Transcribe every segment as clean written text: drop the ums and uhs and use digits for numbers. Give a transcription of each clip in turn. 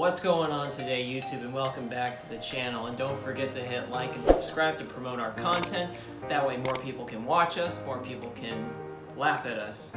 What's going on today, YouTube, and welcome back to the channel. And don't forget to hit like and subscribe to promote our content. That way more people can watch us, more people can laugh at us.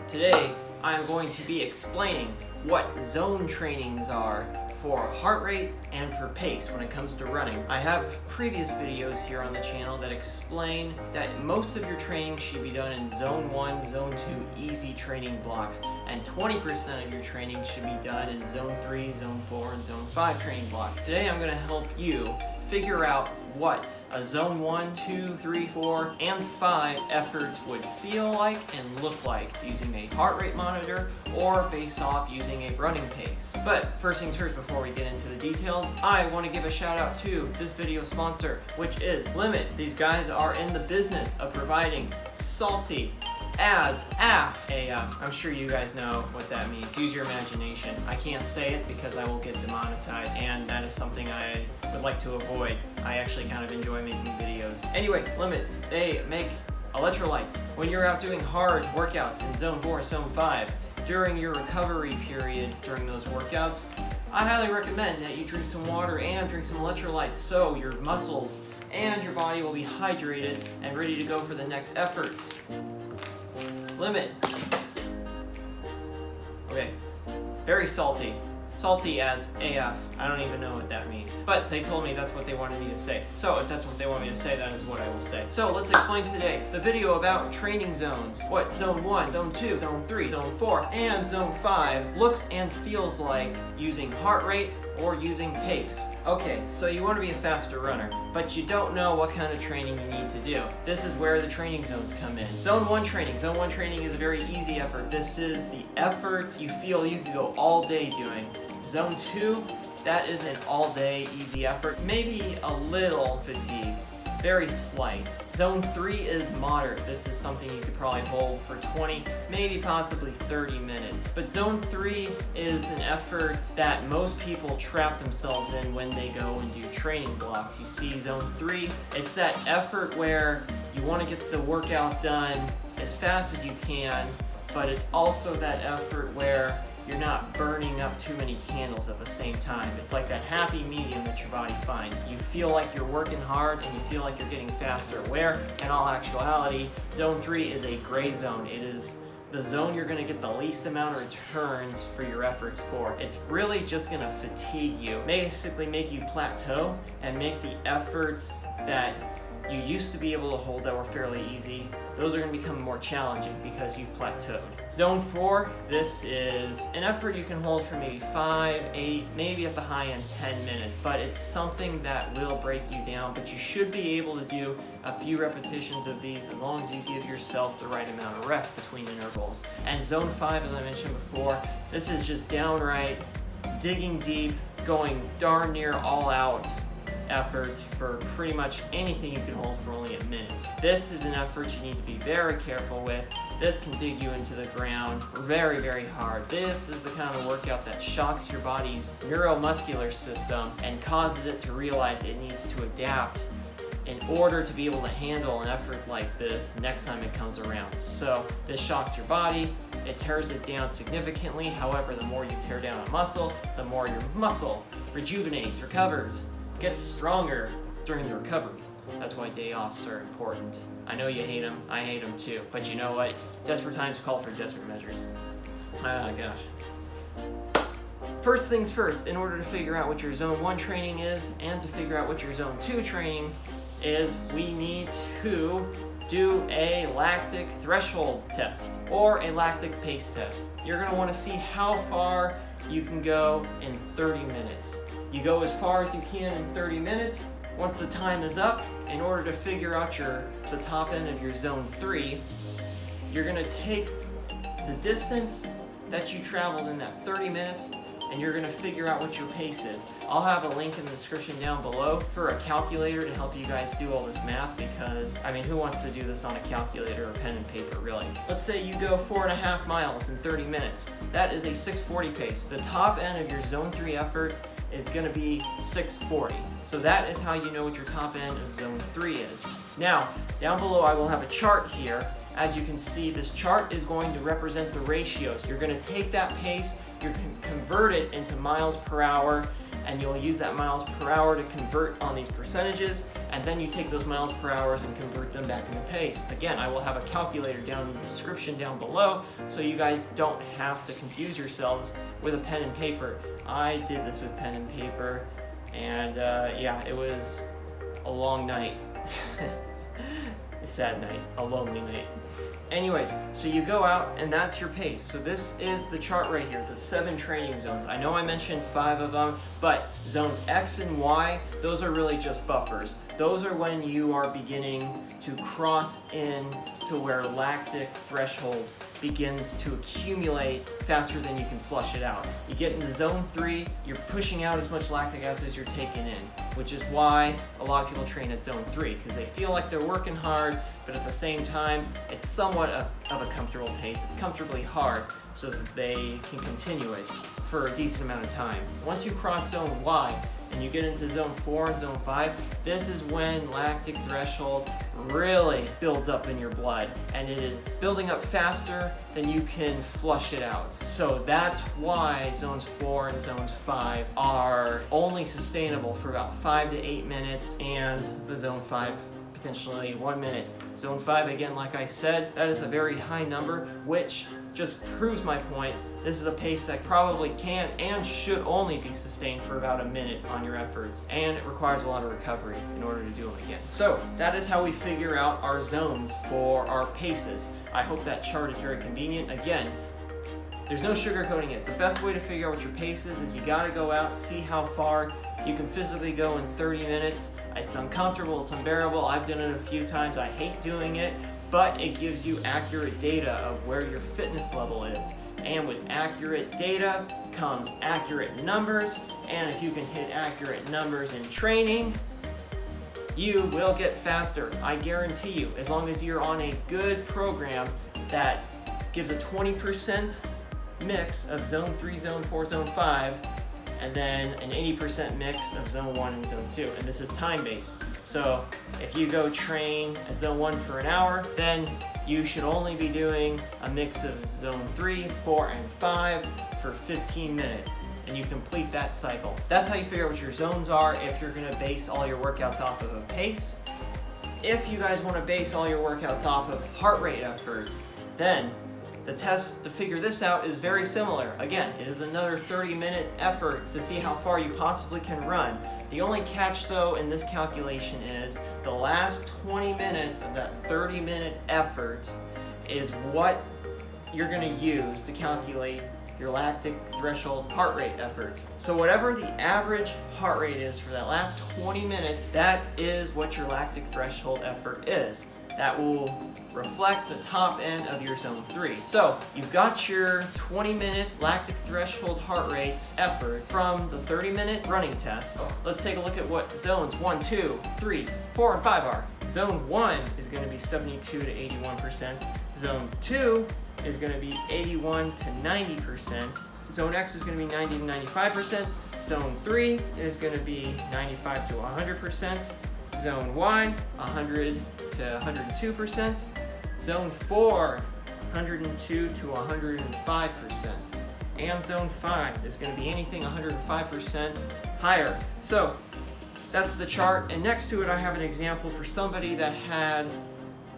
Today, I'm going to be explaining what zone trainings are for heart rate and for pace when it comes to running. I have previous videos here on the channel that explain that most of your training should be done in zone 1, zone 2 easy training blocks, and 20% of your training should be done in zone 3, zone 4, and zone 5 training blocks. Today I'm going to help you figure out what a zone 1, 2, 3, 4, and 5 efforts would feel like and look like using a heart rate monitor or based off using a running pace. But first things first, before we get into the details, I want to give a shout out to this video sponsor, which is Limit. These guys are in the business of providing salty as AF. I'm sure you guys know what that means. Use your imagination. I can't say it because I will get demonetized, and that is something I would like to avoid. I actually kind of enjoy making videos. Anyway, Limit, they make electrolytes. When you're out doing hard workouts in zone 4, zone 5, during your recovery periods during those workouts, I highly recommend that you drink some water and drink some electrolytes so your muscles and your body will be hydrated and ready to go for the next efforts. Limit. Okay, very salty. Salty as AF. I don't even know what that means. But they told me that's what they wanted me to say. So if that's what they want me to say, that is what I will say. So let's explain today the video about training zones. What zone 1, zone 2, zone 3, zone 4, and zone 5 looks and feels like using heart rate or using pace. Okay, so you want to be a faster runner, but you don't know what kind of training you need to do. This is where the training zones come in. Zone 1 training. Zone 1 training is a very easy effort. This is the effort you feel you could go all day doing. Zone 2, that is an all-day easy effort, maybe a little fatigue, very slight. Zone 3 is moderate. This is something you could probably hold for 20, maybe possibly 30 minutes. But zone 3 is an effort that most people trap themselves in when they go and do training blocks. You see, zone 3, it's that effort where you want to get the workout done as fast as you can, but it's also that effort where you're not burning up too many candles at the same time. It's like that happy medium that your body finds. You feel like you're working hard and you feel like you're getting faster, where in all actuality, zone 3 is a gray zone. It is the zone you're gonna get the least amount of returns for your efforts for. It's really just gonna fatigue you, basically make you plateau and make the efforts that you used to be able to hold that were fairly easy, those are going to become more challenging because you've plateaued. Zone 4, this is an effort you can hold for maybe 5, 8, maybe at the high end 10 minutes, but it's something that will break you down, but you should be able to do a few repetitions of these as long as you give yourself the right amount of rest between intervals. And zone 5, as I mentioned before, this is just downright digging deep, going darn near all out efforts for pretty much anything you can hold for only a minute. This is an effort you need to be very careful with. This can dig you into the ground very, very hard. This is the kind of workout that shocks your body's neuromuscular system and causes it to realize it needs to adapt in order to be able to handle an effort like this next time it comes around. So this shocks your body, it tears it down significantly. However, the more you tear down a muscle, the more your muscle rejuvenates, recovers, gets stronger during the recovery. That's why day offs are important. I know you hate them, I hate them too, but you know what? Desperate times call for desperate measures. Gosh. First things first, in order to figure out what your zone 1 training is and to figure out what your zone 2 training is, we need to do a lactic threshold test or a lactic pace test. You're going to want to see how far you can go in 30 minutes. You go as far as you can in 30 minutes. Once the time is up, in order to figure out the top end of your zone 3, you're gonna take the distance that you traveled in that 30 minutes and you're gonna figure out what your pace is. I'll have a link in the description down below for a calculator to help you guys do all this math, because, I mean, who wants to do this on a calculator or pen and paper, really? Let's say you go 4.5 miles in 30 minutes. That is a 6:40 pace. The top end of your zone 3 effort is going to be 6:40. So that is how you know what your top end of zone 3 is. Now, down below I will have a chart here. As you can see, this chart is going to represent the ratios. You're going to take that pace you can convert it into miles per hour, and you'll use that miles per hour to convert on these percentages, and then you take those miles per hours and convert them back into pace. Again, I will have a calculator down in the description down below, so you guys don't have to confuse yourselves with a pen and paper. I did this with pen and paper, and yeah, it was a long night. A sad night, a lonely night. Anyways, so you go out and that's your pace. So this is the chart right here, the 7 training zones. I know I mentioned 5 of them, but zones X and Y, those are really just buffers. Those are when you are beginning to cross in to where lactic threshold begins to accumulate faster than you can flush it out. You get into zone 3, you're pushing out as much lactic acid as you're taking in, which is why a lot of people train at zone 3, because they feel like they're working hard, but at the same time, it's somewhat of a comfortable pace. It's comfortably hard so that they can continue it for a decent amount of time. Once you cross zone Y and you get into zone 4 and zone 5, this is when lactic threshold really builds up in your blood, and it is building up faster than you can flush it out. So that's why zones 4 and zones 5 are only sustainable for about 5 to 8 minutes, and the zone 5 potentially 1 minute. Zone 5, again, like I said, that is a very high number, which just proves my point. This is a pace that probably can and should only be sustained for about a minute on your efforts, and it requires a lot of recovery in order to do them again. So that is how we figure out our zones for our paces. I hope that chart is very convenient. Again, there's no sugarcoating it. The best way to figure out what your pace is you gotta go out, see how far you can physically go in 30 minutes. It's uncomfortable, it's unbearable. I've done it a few times. I hate doing it, but it gives you accurate data of where your fitness level is. And with accurate data comes accurate numbers, and if you can hit accurate numbers in training, you will get faster. I guarantee you, as long as you're on a good program that gives a 20% mix of zone 3, zone 4, zone 5, and then an 80% mix of zone 1 and zone 2. And this is time-based. So if you go train at zone 1 for an hour, then you should only be doing a mix of zone 3, 4, and 5 for 15 minutes. And you complete that cycle. That's how you figure out what your zones are if you're gonna base all your workouts off of a pace. If you guys wanna base all your workouts off of heart rate efforts, then the test to figure this out is very similar. Again, it is another 30-minute effort to see how far you possibly can run. The only catch though in this calculation is the last 20 minutes of that 30-minute effort is what you're gonna use to calculate your lactic threshold heart rate efforts. So whatever the average heart rate is for that last 20 minutes, that is what your lactic threshold effort is. That will reflect the top end of your zone 3. So you've got your 20-minute lactic threshold heart rate effort from the 30-minute running test. Let's take a look at what zones 1, 2, 3, 4, and 5 are. Zone 1 is going to be 72 to 81%. Zone 2 is going to be 81 to 90%. Zone X is going to be 90 to 95%. Zone 3 is going to be 95 to 100%. Zone Y, 100 to 102%. Zone 4, 102 to 105%. And Zone 5 is going to be anything 105% higher. So that's the chart. And next to it, I have an example for somebody that had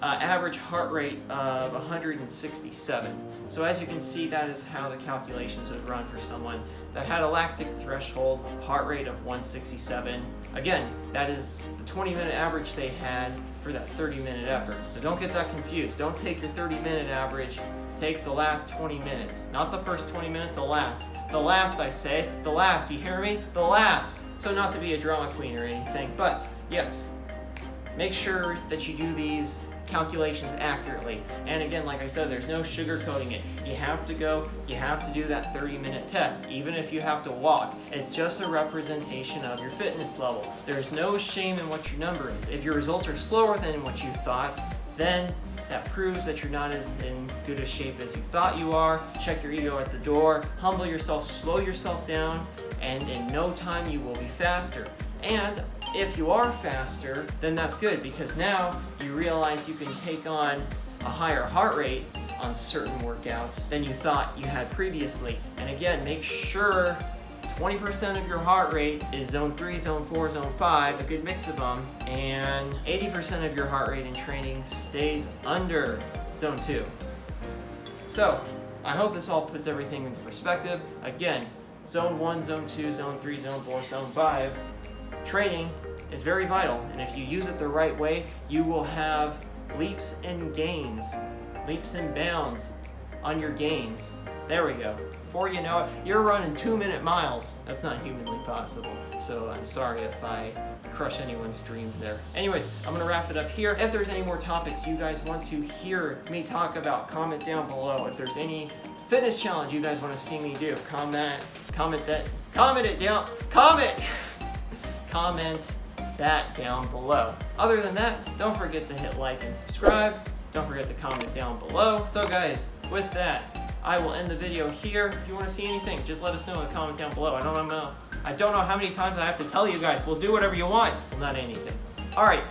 average heart rate of 167. So as you can see, that is how the calculations would run for someone that had a lactic threshold heart rate of 167. Again, that is the 20-minute average they had for that 30-minute effort. So don't get that confused. Don't take your 30-minute average, take the last 20 minutes. Not the first 20 minutes, the last. The last, I say. The last, you hear me? The last. So not to be a drama queen or anything, but yes, make sure that you do these calculations accurately. And again, like I said, there's no sugarcoating it. You have to go, you have to do that 30-minute test, even if you have to walk. It's just a representation of your fitness level. There's no shame in what your number is. If your results are slower than what you thought, then that proves that you're not as in good a shape as you thought you are. Check your ego at the door, humble yourself, slow yourself down, and in no time you will be faster. And if you are faster, then that's good, because now you realize you can take on a higher heart rate on certain workouts than you thought you had previously. And again, make sure 20% of your heart rate is zone 3, zone 4, zone 5, a good mix of them, and 80% of your heart rate in training stays under zone 2. So, I hope this all puts everything into perspective. Again, zone 1, zone 2, zone 3, zone 4, zone 5, training is very vital, and if you use it the right way, you will have leaps and gains, leaps and bounds on your gains. There we go. Before you know it, you're running 2-minute miles. That's not humanly possible. So I'm sorry if I crush anyone's dreams there. Anyways, I'm gonna wrap it up here. If there's any more topics you guys want to hear me talk about, comment down below. If there's any fitness challenge you guys want to see me do, comment that down below. Other than that, don't forget to hit like and subscribe. Don't forget to comment down below. So guys, with that, I will end the video here. If you want to see anything, just let us know in the comment down below. I don't know how many times I have to tell you guys. We'll do whatever you want. Well, not anything. All right,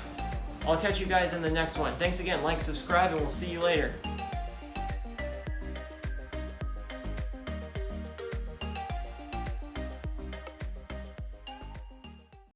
I'll catch you guys in the next one. Thanks again. Like, subscribe, and we'll see you later.